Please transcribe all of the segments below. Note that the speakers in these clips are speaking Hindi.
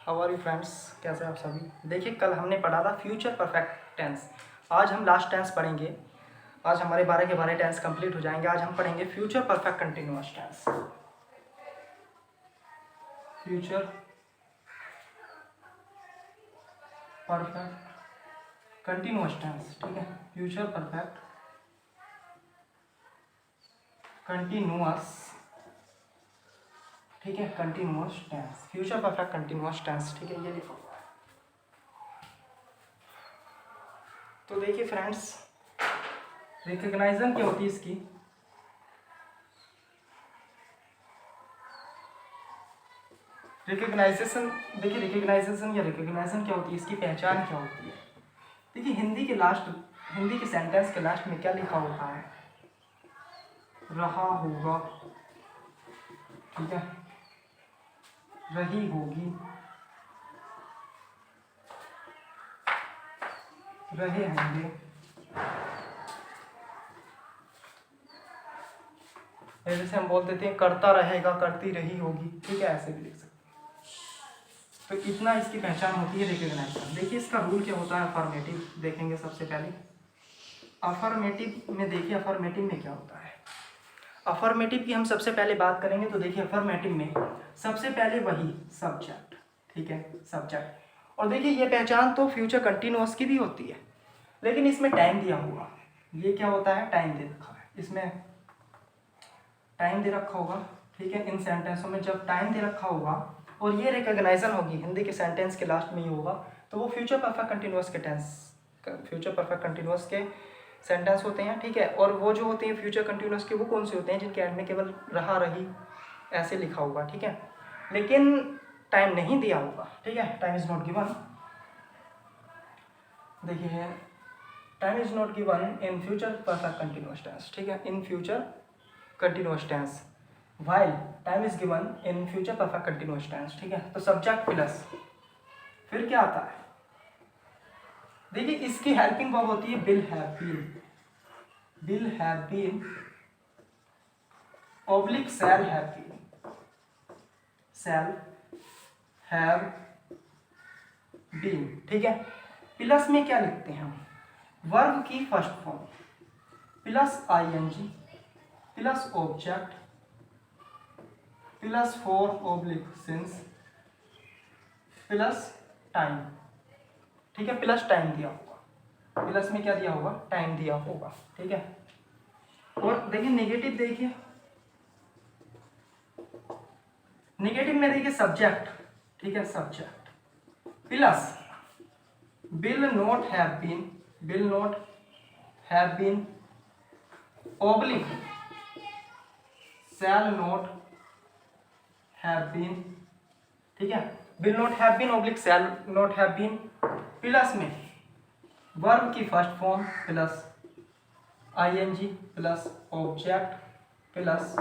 हाउ आर यू फ्रेंड्स, कैसे आप सभी। देखिए, कल हमने पढ़ा था फ्यूचर परफेक्ट टेंस। आज हम लास्ट टेंस पढ़ेंगे। आज हमारे 12 के 12 टेंस कंप्लीट हो जाएंगे। आज हम पढ़ेंगे future perfect continuous tense. Future perfect continuous tense, ठीक है। फ्यूचर परफेक्ट कंटिन्यूअस, ठीक है, continuous tense, future perfect continuous tense, ठीक है, ये लिखा हुआ है। तो देखिए फ्रेंड्स, रिकग्नाइजन क्या होती है इसकी। रिकग्नाइजेशन, देखिए रिकग्नाइजेशन या रिकग्नाइजेशन क्या होती है, इसकी पहचान क्या होती है। देखिए हिंदी के सेंटेंस के लास्ट में क्या लिखा होता है, रहा होगा, ठीक है, रही होगी, रहे होंगे, जैसे हम बोल देते हैं करता रहेगा, करती रही होगी, ठीक है, ऐसे भी लिख सकते हैं। तो इतना इसकी पहचान होती है रिकग्नाइजेशन। देखिए इसका रूल क्या होता है। अफर्मेटिव देखेंगे सबसे पहले। अफर्मेटिव में देखिए, अफर्मेटिव में क्या होता है। अफर्मेटिव की हम सबसे पहले बात करेंगे तो देखिए अफर्मेटिव में सबसे पहले वही सब्जेक्ट, ठीक है, सब्जेक्ट। और देखिए ये पहचान तो फ्यूचर कंटिन्यूअस की भी होती है, लेकिन इसमें टाइम दिया हुआ। ये क्या होता है, टाइम दे रखा है, इसमें टाइम दे रखा होगा, ठीक है। इन सेंटेंसों में जब टाइम दे रखा होगा और ये रिकग्नाइजन होगी हिंदी के सेंटेंस के लास्ट में ही होगा, तो वो फ्यूचर परफेक्ट कंटिन्यूअस के टेंस, फ्यूचर परफेक्ट कंटिन्यूअस के सेंटेंस होते हैं, ठीक है। और वो जो होते हैं फ्यूचर कंटिन्यूअस के, वो कौन से होते हैं, जिनके एंड में केवल रहा रही ऐसे लिखा होगा, ठीक है, लेकिन टाइम नहीं दिया होगा, ठीक है। Time is not given. देखिए time is not given in future perfect continuous tense, ठीक है, in future continuous tense, while time is given in future perfect continuous tense, ठीक है। तो सब्जेक्ट प्लस फिर क्या आता है, देखिए इसकी हेल्पिंग वर्ब होती है will have been, will have been oblique shall have been, shall have been, ठीक है। प्लस में क्या लिखते हैं हम, वर्ब की first form plus ING plus object plus for oblique since plus time, ठीक है। प्लस टाइम दिया होगा, प्लस में क्या दिया होगा, टाइम दिया होगा, ठीक है। और देखिए नेगेटिव, देखिए नेगेटिव में देखिए सब्जेक्ट, ठीक है, subject plus will not have been, will not have been oblique shall not have been, ठीक है। Will not have been oblique shall not have been, plus में वर्ब की first form plus ING plus object plus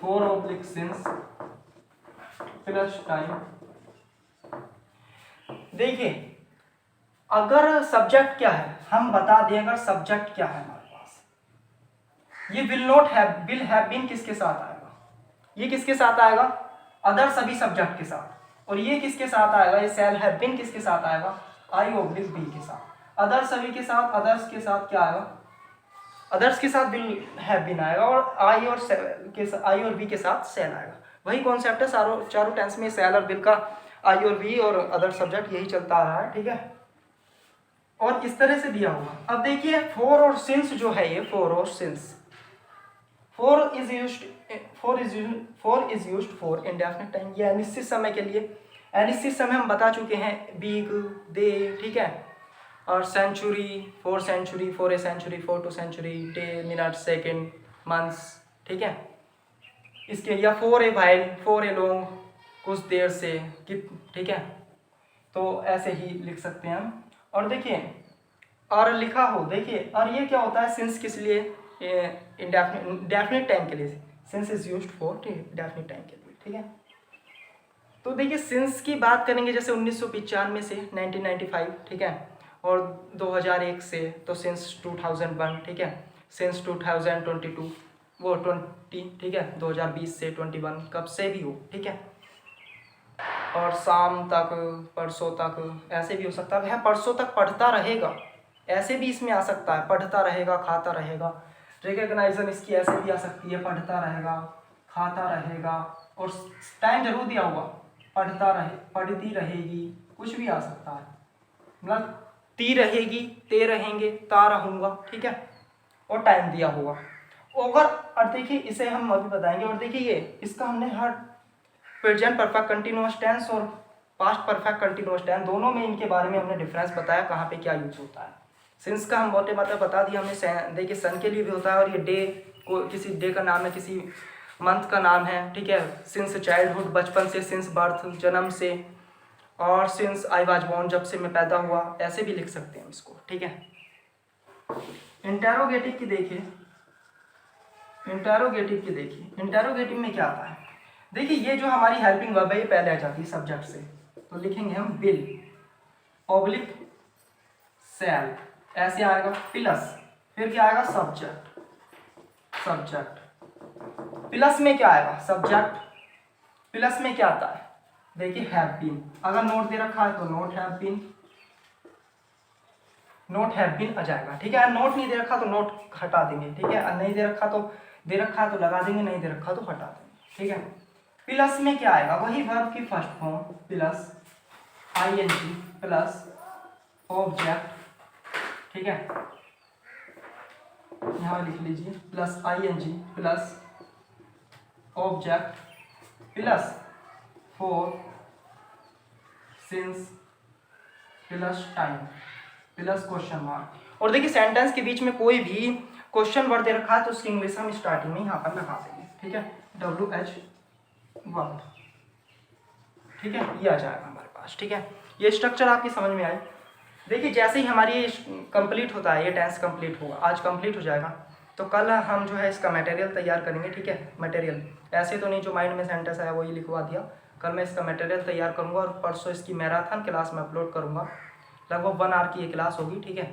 for oblique since plus time. देखिए अगर सब्जेक्ट क्या है हम बता दें, अगर सब्जेक्ट क्या है हमारे पास, ये will not have, will have been किसके साथ आएगा, ये किसके साथ आएगा, अदर सभी सब्जेक्ट के साथ। और ये किसके साथ आएगा, ये शैल हैव बीन किसके साथ आएगा, आई ऑब्लिक बी के साथ। अदर सभी के साथ, अदर्स के साथ क्या आएगा, अदर्स के साथ विल हैव बीन आएगा, और आई और बी के साथ शैल आएगा। वही कॉन्सेप्ट है चारों टेंस में, शैल और विल का आई और बी और अदर सब्जेक्ट यही चलता आ रहा है, ठीक है। और इस तरह से दिया हुआ। अब देखिए फॉर और सिंस जो है, ये फॉर और since, for is used for indefinite time, ये अनिश्चित समय के लिए। अनिश्चित समय हम बता चुके हैं, वीक, डे, ठीक है। और century, for century, for a century, for two century, day, minute, second, months, ठीक है। इसके या for a while, for a long, कुछ देर से, ठीक है। तो ऐसे ही लिख सकते हैं हम। और देखिए और लिखा हो, देखिए और ये क्या होता है, सिंस किस लिए, डेफिनेट टाइम के लिए, since is used for definite time के लिए, ठीक है। तो देखिए सिंस की बात करेंगे जैसे 1995 से 1995, ठीक है, और 2001 से, तो सिंस 2001, ठीक है, सिंस 2022 वो 20, ठीक है, 2020 से 21, कब से भी हो, ठीक है। और शाम तक, परसों तक, ऐसे भी हो सकता है। वह परसों तक पढ़ता रहेगा, ऐसे भी इसमें आ सकता है, पढ़ता रहेगा, खाता रहेगा। रिकग्नाइजेशन इसकी ऐसे भी आ सकती है, पढ़ता रहेगा, खाता रहेगा, और टाइम जरूर दिया हुआ, पढ़ता रहे, पढ़ती रहेगी, कुछ भी आ सकता है। मतलब ती रहेगी, ते रहेंगे, ता रहूँगा, ठीक है, और टाइम दिया होगा। और देखिए इसे हम अभी बताएंगे। और देखिए ये इसका हमने हर प्रेजेंट परफेक्ट कंटिन्यूअस टेंस और पास्ट परफेक्ट कंटिन्यूअस टेंस दोनों में इनके बारे में हमने डिफरेंस बताया, कहाँ पे क्या यूज होता है। सिंस का हम मोटे मतलब बता दिया हमने। देखिए सन के लिए भी होता है, और ये डे को किसी डे का नाम है, किसी मंथ का नाम है, ठीक है। सिंस चाइल्डहुड, बचपन से, सिंस बर्थ, जन्म से, और सिंस आई वाज बोर्न, जब से मैं पैदा हुआ, ऐसे भी लिख सकते हैं इसको, ठीक है। इंटेरोगेटिव की देखिए, इंटेरोगेटिव में क्या आता है। देखिए ये जो हमारी हेल्पिंग वर्ब है ये पहले आ जाती है सब्जेक्ट से, तो लिखेंगे हम विल ऑब्लिक शैल, ऐसे आएगा, प्लस फिर क्या आएगा, सब्जेक्ट, प्लस में क्या आएगा, सब्जेक्ट, प्लस में क्या आता है, देखिए हैव बीन। अगर नोट दे रखा है तो नोट हैव बीन आ जाएगा, ठीक है। नोट नहीं दे रखा तो नोट हटा देंगे, ठीक है। नहीं दे रखा तो लगा देंगे, नहीं दे रखा तो हटा देंगे, ठीक है। प्लस में क्या आएगा, वही वर्ब की first form, plus ING plus object, ठीक है। यहाँ लिख लीजिए plus ING plus object plus for, since plus time plus question mark. और देखिए सेंटेंस के बीच में कोई भी क्वेश्चन वर्ड दे रखा है तो उसकी इंग्लिश हम स्टार्टिंग में यहाँ पर लगा देंगे, ठीक है। WH1, ठीक है, ये आ जाएगा हमारे पास, ठीक है। ये स्ट्रक्चर आपकी समझ में आई। देखिए जैसे ही हमारी ये कंप्लीट होता है, ये टेंस कंप्लीट होगा, आज कंप्लीट हो जाएगा, तो कल हम जो है इसका मटेरियल तैयार करेंगे, ठीक है। मटेरियल ऐसे तो नहीं जो माइंड में सेंटेंस आया वही लिखवा दिया, कल मैं इसका मटेरियल तैयार करूँगा, और परसों इसकी मैराथन क्लास में अपलोड करूँगा। लगभग 1 आवर की ये क्लास होगी, ठीक है,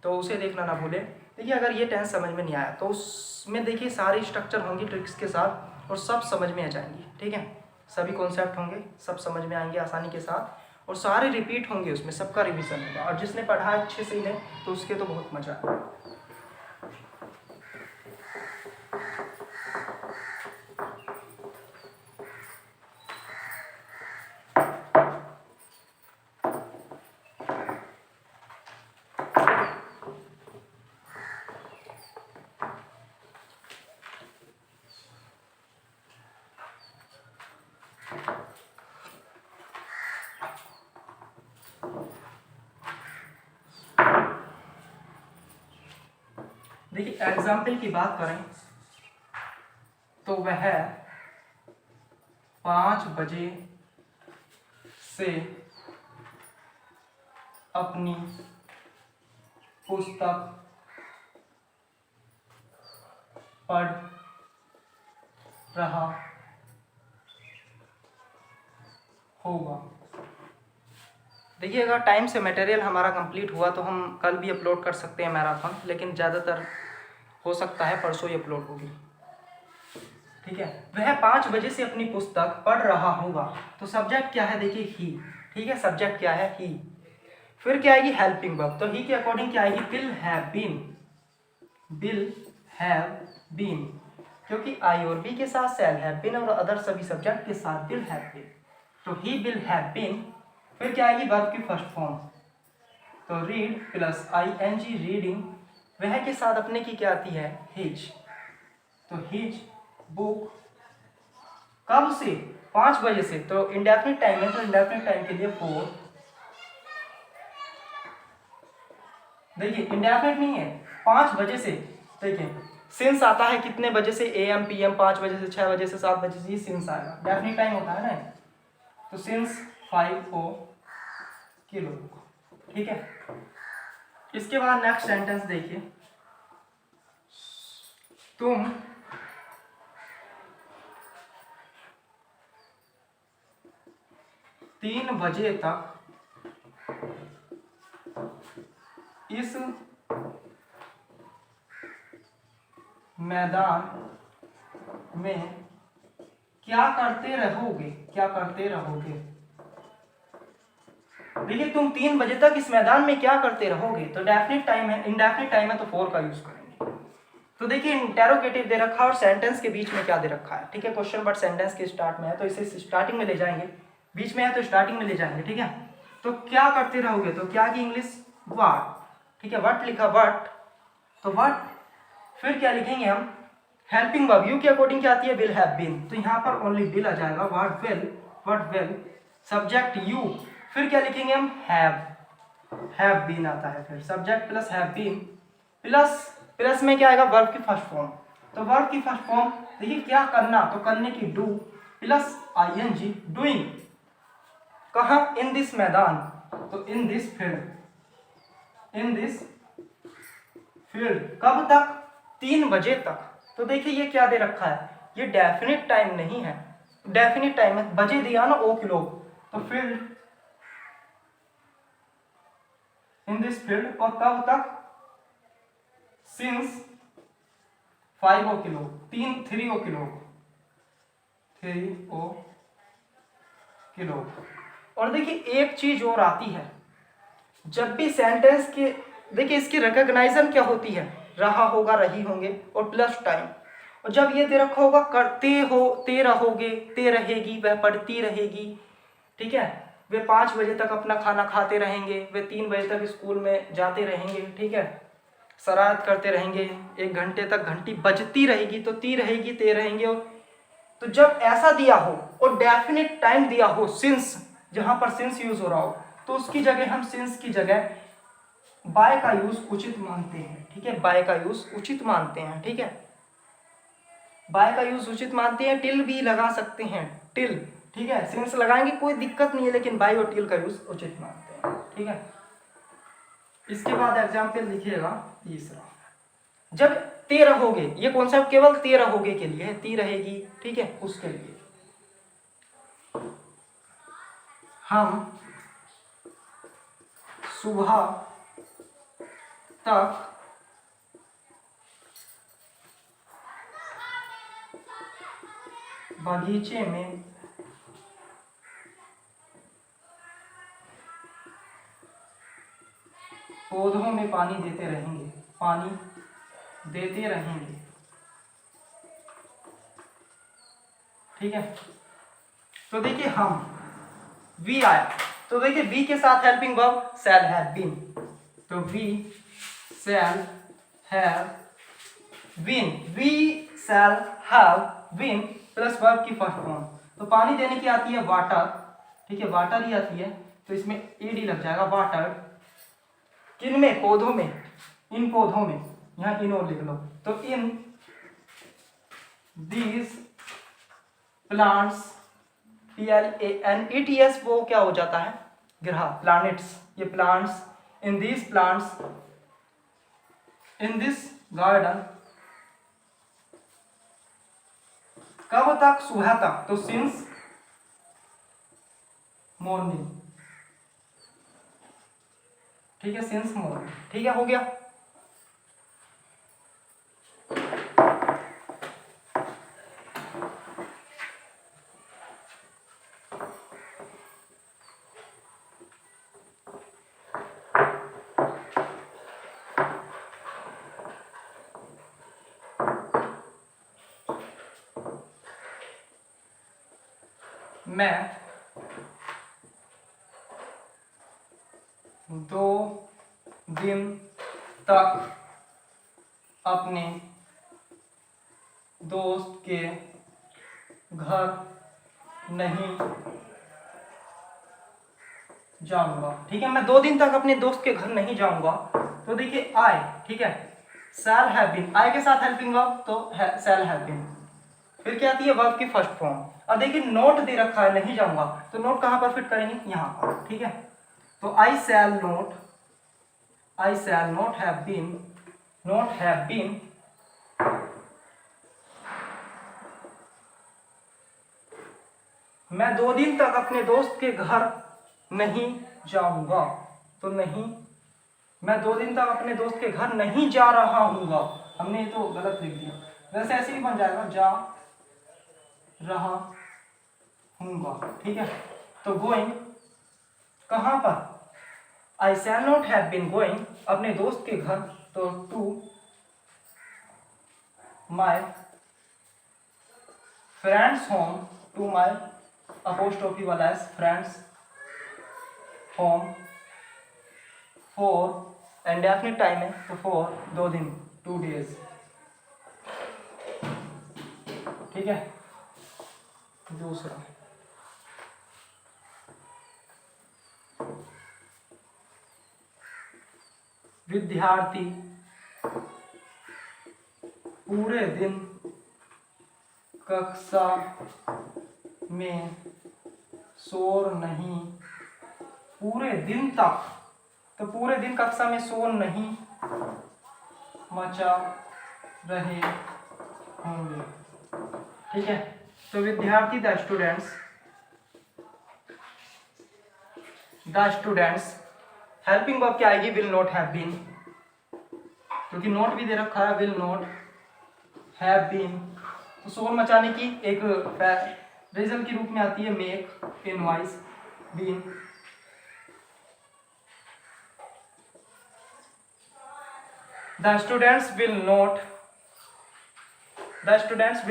तो उसे देखना ना भूलें। देखिए अगर ये टेंस समझ में नहीं आया तो उसमें देखिए सारी स्ट्रक्चर होंगी ट्रिक्स के साथ, और सब समझ में आ जाएंगी, ठीक है। सभी कॉन्सेप्ट होंगे, सब समझ में आएंगे आसानी के साथ, और सारे रिपीट होंगे, उसमें सबका रिवीजन होगा, और जिसने पढ़ा अच्छे से इन्हें तो उसके तो बहुत मजा है। देखिए एग्जाम्पल की बात करें तो वह 5 बजे से अपनी पुस्तक पढ़ रहा होगा। देखिए अगर टाइम से मटेरियल हमारा कंप्लीट हुआ तो हम कल भी अपलोड कर सकते हैं मैराथन, लेकिन ज़्यादातर हो सकता है परसों ही अपलोड होगी, ठीक है। वह 5 बजे से अपनी पुस्तक पढ़ रहा होगा, तो सब्जेक्ट क्या है, देखिए ही, ठीक है। सब्जेक्ट क्या है, ही। फिर क्या आएगी, हेल्पिंग वर्ब, तो ही के अकॉर्डिंग क्या आएगी, विल हैव बीन, क्योंकि आई और बी के साथ शैल हैव बीन, और अदर सभी सब्जेक्ट के साथ विल हैव बीन, तो ही विल हैव बीन। फिर क्या आएगी, वर्ब की फर्स्ट फॉर्म, तो रीड प्लस ING रीडिंग, वह के साथ अपने की क्या आती है, हिज, तो हिज बुक। कब से, 5 बजे से, तो इंडेफिनिट टाइम है, तो इंडेफिनिट टाइम के लिए 4। देखिए इंडेफिनिट नहीं है, 5 बजे से। देखिए सिंस आता है कितने बजे से, AM PM, 5 बजे से, 6 बजे से, 7 बजे से, ये सिंस आएगा, डेफिनिट टाइम होता है ना, तो सिंस 5 o'clock, ठीक है। इसके बाद नेक्स्ट सेंटेंस देखिए, तुम 3 बजे तक इस मैदान में क्या करते रहोगे, देखिए तुम 3 बजे तक इस मैदान में क्या करते रहोगे, तो डेफिनिट टाइम है, इनडेफिनिट टाइम है तो फॉर का यूज करेंगे। तो देखिए इंटेरोगेटिव दे रखा है और सेंटेंस के बीच में क्या दे रखा है, ठीक है, क्वेश्चन बट सेंटेंस के स्टार्ट में है तो इसे स्टार्टिंग में ले जाएंगे, बीच में है तो स्टार्टिंग में ले जाएंगे, ठीक है। तो क्या करते रहोगे, तो क्या की इंग्लिश व्हाट, ठीक है, व्हाट लिखा व्हाट, तो व्हाट, फिर क्या लिखेंगे हम, हेल्पिंग वर्ब यू के अकॉर्डिंग क्या आती है, विल हैव बीन, तो यहाँ पर ओनली विल आ जाएगा, व्हाट विल, सब्जेक्ट यू, फिर क्या लिखेंगे हम, हैव बीन आता है, फिर subject plus have been plus में क्या आएगा, वर्ब की फर्स्ट फॉर्म, तो वर्ब की फर्स्ट फॉर्म देखिए क्या करना, तो करने की डू प्लस आईएनजी, डूइंग, कहाँ, इन दिस मैदान, तो इन दिस फील्ड, कब तक, 3 बजे तक। तो देखिए ये क्या दे रखा है, ये डेफिनिट टाइम नहीं है, डेफिनिट टाइम है, बजे दिया ना ओ किलो, तो फील्ड इन दिस फील्ड, और कब तक, सिंस 5 ओ किलो, 3 ओ किलो। और देखिए एक चीज और आती है, जब भी सेंटेंस के, देखिए इसकी रिकॉग्नाइजन क्या होती है, रहा होगा, रही होंगे और प्लस टाइम, और जब ये दे रखा होगा करते हो, ते रहोगे, ते रहेगी, वह पढ़ती रहेगी, ठीक है, वे 5 बजे तक अपना खाना खाते रहेंगे, वे 3 बजे तक स्कूल में जाते रहेंगे, ठीक है, शरारत करते रहेंगे, 1 घंटे तक घंटी बजती रहेगी, तो ती रहेगी, ते रहेंगे, और तो जब ऐसा दिया हो और डेफिनिट टाइम दिया हो, सिंस, जहां पर सिंस यूज हो रहा हो, तो उसकी जगह हम सिंस की जगह बाय का यूज उचित मानते हैं, ठीक है, बाय का यूज उचित मानते हैं, ठीक है, बाय का यूज उचित मानते हैं, टिल भी लगा सकते हैं, टिल, ठीक है, सिंस लगाएंगे कोई दिक्कत नहीं है, लेकिन बाय और टिल का यूज उचित मानते हैं, ठीक है। इसके बाद एग्जाम्पल लिखिएगा तीसरा, जब ते रहोगे, ये कॉन्सेप्ट केवल ते रहोगे के लिए है, ती रहेगी, ठीक है, उसके लिए हम सुबह तक बगीचे में पौधों में पानी देते रहेंगे, ठीक है। तो देखिए हम वी आया, तो देखिए वी के साथ helping verb shall have been, तो we shall have been plus verb की फर्स्ट फॉर्म, तो पानी देने की आती है वाटर, ठीक है, वाटर ही आती है, तो इसमें ईडी लग जाएगा, वाटर, किन में, पौधों में, इन पौधों में, यहाँ इन और लिख लो, तो इन दीज प्लांट्स, PLANETS, वो क्या हो जाता है, ग्रह, प्लैनेट्स, ये plants, in these plants, in this garden, कब तक, सुबह तक, तो सिंस मॉर्निंग, ठीक है, सिंस मॉर्निंग, ठीक है, हो गया। मैं 2 दिन तक अपने दोस्त के घर नहीं जाऊंगा, ठीक है, मैं 2 दिन तक अपने दोस्त के घर नहीं जाऊंगा, तो देखिए आई, ठीक है, शैल हैव बीन, आई के साथ हेल्पिंग वर्ब, तो शैल हैव बीन, फिर क्या आती है, वर्ब की फर्स्ट फॉर्म, और देखिए नोट दे रखा है, नहीं जाऊंगा, तो नोट कहां पर फिट करेंगे, यहां पर, ठीक है, तो आई शैल नॉट हैव बीन मैं 2 दिन तक अपने दोस्त के घर नहीं जाऊंगा, तो नहीं, मैं 2 दिन तक अपने दोस्त के घर नहीं जा रहा हूँगा, हमने ये तो गलत लिख दिया, वैसे ऐसे ही बन जाएगा, जा रहा हूँगा, ठीक है, तो गोइंग कहाँ पर? I shall not have been going, अपने दोस्त के घर, तो to my friend's home, to my apostrophe वाला है friend's home, for indefinite time है तो फॉर 2 दिन, 2 डेज। ठीक है। दूसरा विद्यार्थी पूरे दिन कक्षा में शोर नहीं, पूरे दिन तक, तो पूरे दिन कक्षा में शोर नहीं मचा रहे होंगे। ठीक है। तो विद्यार्थी द स्टूडेंट्स हेल्पिंग वर्ब क्या आएगी? विल नॉट हैव बीन, क्योंकि नोट भी दे रखा है, विल नॉट हैव बीन। तो शोर मचाने की एक रीजन के रूप में आती है मेक, इनवाइस, been. The students will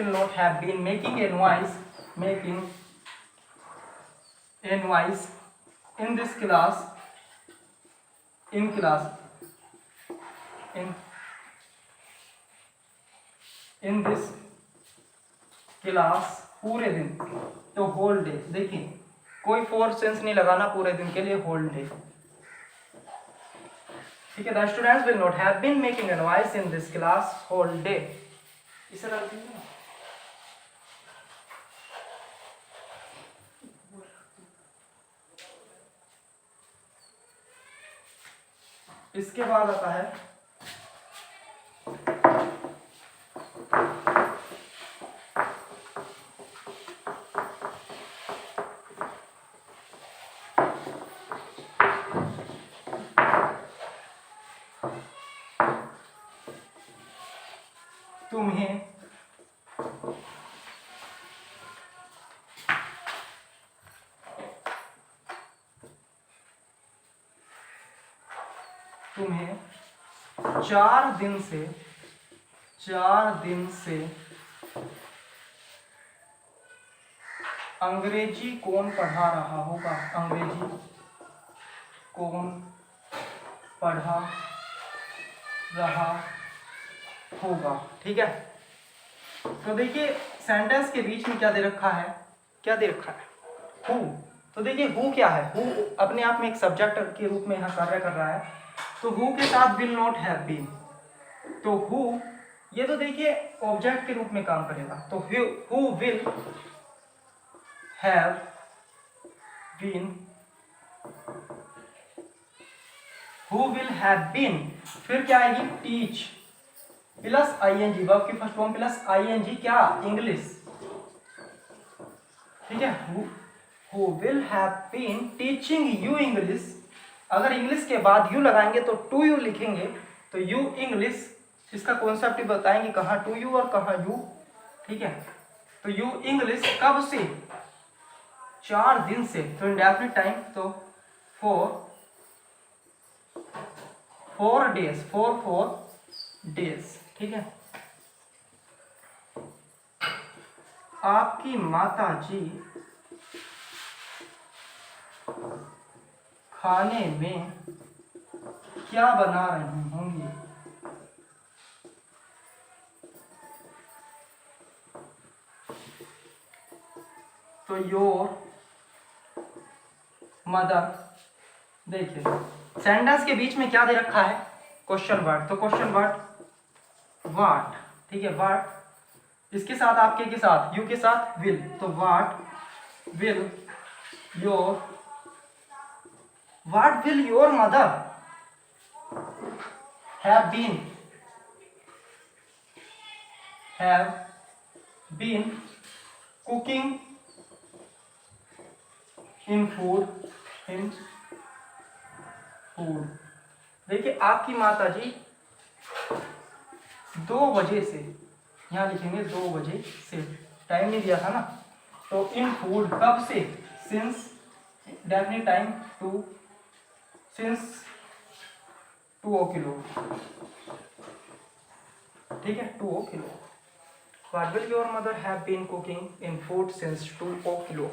not have been making a noise in this class, in this class पूरे दिन, तो होल डे। देखिए कोई फोर सेंस नहीं लगाना, पूरे दिन के लिए होल डे। ठीक है। The students will not have been making a noise in this class whole day. इसे रख दीजिए। इसके बाद आता है तुम्हें तुम्हें 4 दिन से अंग्रेजी कौन पढ़ा रहा होगा? अंग्रेजी कौन पढ़ा रहा होगा? ठीक है। तो देखिए सेंटेंस के बीच में क्या दे रखा है? क्या दे रखा है? हु। तो देखिए हु क्या है? हु अपने आप में एक सब्जेक्ट के रूप में यहाँ कार्य कर रहा है। तो हु के साथ विल नॉट हैव बीन, तो हु ये तो देखिए ऑब्जेक्ट के रूप में काम करेगा। तो who will have been, who will have been, फिर क्या आएगी? टीच प्लस आईएनजी, वर्ब की फर्स्ट फॉर्म प्लस आईएनजी, क्या? इंग्लिश। ठीक है। Who will have been teaching you English. अगर इंग्लिश के बाद यू लगाएंगे तो टू यू लिखेंगे, तो यू इंग्लिश, इसका कॉन्सेप्ट बताएंगे कहाँ टू यू और कहाँ यू। ठीक है। तो यू इंग्लिश कब से? 4 दिन से, तो इंडेफिनिट टाइम, तो फोर डेज, फोर डेज। ठीक है। आपकी माता जी खाने में क्या बना रही होंगी? तो योर मदर। देखिए सेंटेंस के बीच में क्या दे रखा है? Question word. तो क्वेश्चन वर्ड व्हाट। ठीक है। व्हाट इसके साथ, आपके के साथ, यू के साथ विल, तो what will your mother have been cooking in food. देखिए आपकी माता जी 2 बजे से, यहाँ लिखेंगे 2 बजे से, टाइम नहीं दिया था ना। तो इन फूड कब से? Since definite time to since 2 kilo, ठीक है 2 kilo. What will your mother have been cooking in food since 2 kilo.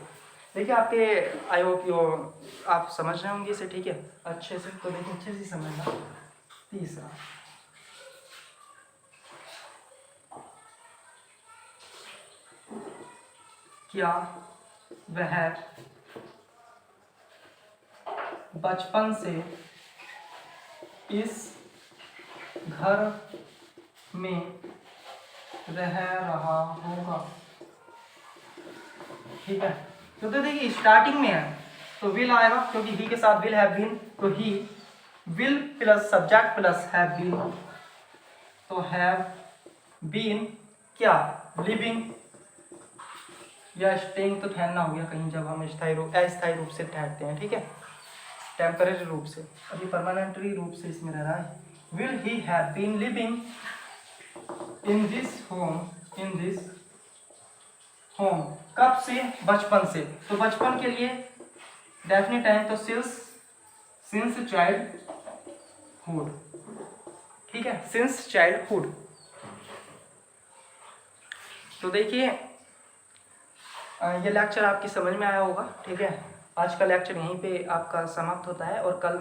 देखिए आपके आई होप योर आप समझ रहे होंगे इसे, ठीक है अच्छे से, तो देखिए अच्छे से समझना। तीसरा, क्या वह बचपन से इस घर में रह रहा होगा, ठीक है। तो देखिए स्टार्टिंग में है तो विल आएगा, क्योंकि ही के साथ विल हैव बीन, तो he will plus subject plus have been, तो हैव बीन क्या लिविंग या स्टेइंग, तो ठहरना हो गया कहीं जब हम अस्थायी रूप से ठहरते हैं, ठीक है टेम्परेरी रूप से, अभी परमानेंटरी रूप से इसमें रह रहा है। Will he have been living in this home, कब से, बचपन से, तो बचपन के लिए डेफिनेट टाइम तो सिंस चाइल्डहुड, ठीक है सिंस चाइल्डहुड। तो देखिए ये लेक्चर आपकी समझ में आया होगा, ठीक है। आज का लेक्चर यहीं पे आपका समाप्त होता है, और कल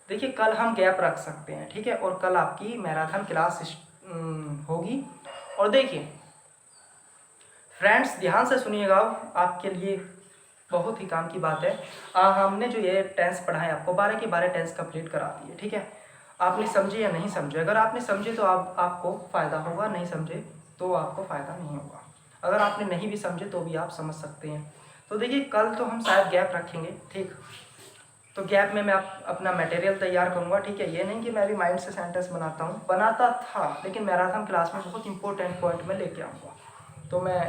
देखिए कल हम गैप रख सकते हैं, ठीक है, और कल आपकी मैराथन क्लास होगी। और देखिए फ्रेंड्स ध्यान से सुनिएगा, आपके लिए बहुत ही काम की बात है। हमने जो ये टेंस पढ़ाए आपको 12 के 12 टेंस कंप्लीट करा दिए, ठीक है। आपने समझे या नहीं समझे, अगर आपने समझे तो आपको फ़ायदा होगा, नहीं समझे तो आपको फ़ायदा नहीं होगा। अगर आपने नहीं भी समझे तो भी आप समझ सकते हैं। तो देखिए कल तो हम शायद गैप रखेंगे, ठीक, तो गैप में मैं अपना मटेरियल तैयार करूँगा, ठीक है। ये नहीं कि मैं भी माइंड से सेंटेंस बनाता था, लेकिन मैराथन क्लास में बहुत इंपॉर्टेंट पॉइंट में लेके आऊँगा। तो मैं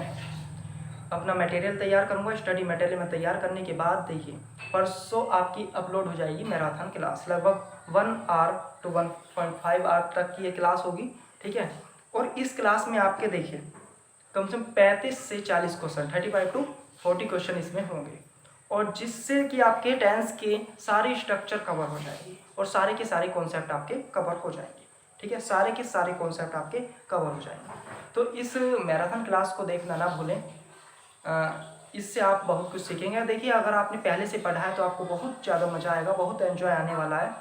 अपना मटेरियल तैयार करूँगा, स्टडी मटेरियल में तैयार करने के बाद देखिए परसों आपकी अपलोड हो जाएगी मैराथन क्लास, लगभग 1 आवर to 1.5 आवर तक की ये क्लास होगी, ठीक है। और इस क्लास में आपके देखिए कम से कम 35 से 40 क्वेश्चन, 35 to 40 क्वेश्चन इसमें होंगे, और जिससे कि आपके टेंस के सारी स्ट्रक्चर कवर हो जाएगी और सारे के सारे कॉन्सेप्ट आपके कवर हो जाएंगे, ठीक है, सारे के सारे कॉन्सेप्ट आपके कवर हो जाएंगे। तो इस मैराथन क्लास को देखना ना भूलें, इससे आप बहुत कुछ सीखेंगे। देखिए अगर आपने पहले से पढ़ा है तो आपको बहुत ज़्यादा मज़ा आएगा, बहुत एंजॉय आने वाला है।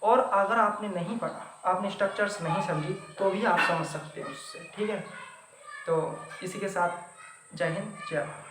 और अगर आपने नहीं पढ़ा, आपने स्ट्रक्चर्स नहीं समझी, तो भी आप समझ सकते हैं उससे, ठीक है। तो इसी के साथ जय हिंद, जय भारत।